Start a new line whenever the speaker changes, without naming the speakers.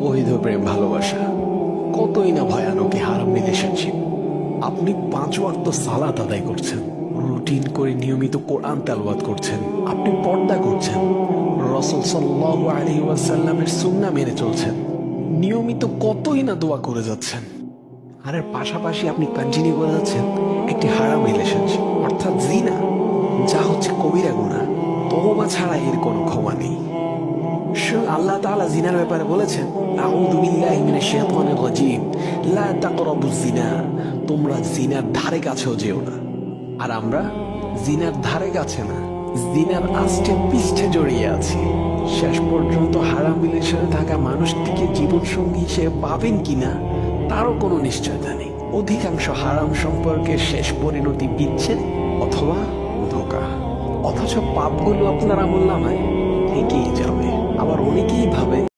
অবৈধ প্রেম ভালোবাসা, কতই না ভয়ানক এই হারাম রিলেশনশিপ। আপনি 5 ওয়াক্ত সালাত আদায় করছেন, রুটিন করে নিয়মিত কোরআন তেলাওয়াত করছেন, আপনি পর্দা করছেন, রাসূল সাল্লাল্লাহু আলাইহি ওয়াসাল্লামের সুন্নাহ মেনে চলছেন, নিয়মিত কতই না দোয়া করে যাচ্ছেন, আর এর পাশাপাশি আপনি কন্টিনিউ করে যাচ্ছেন একটি হারাম রিলেশনশিপ অর্থাৎ জিনা, যা হচ্ছে কবিরা গুনাহ। তওবা ছাড়া এর কোনো ক্ষমা নেই। আল্লাহ তাআলা জিনার ব্যাপারে বলেছেন, আউযু বিল্লাহি মিনাশ শাইতানির রাজীম, লা তাকরাবুজ জিনা, তোমরা জিনার ধারে কাছেও যেও না। আর আমরা জিনার ধারে কাছে না, জিনার আষ্টে পৃষ্ঠে জড়িয়ে আছি। শেষ পর্যন্ত হারাম রিলেশনে থাকা মানুষটিকে জীবনসঙ্গী হিসেবে পাবেন কিনা তারও কোনো নিশ্চয়তা নেই। অধিকাংশ হারাম সম্পর্কের শেষ পরিণতি বিচ্ছেদ অথবা ধোঁকা, অথচ পাপগুলো আপনার আমলনামায় থেকেই যাবে। আবার অনেকেই ভাবে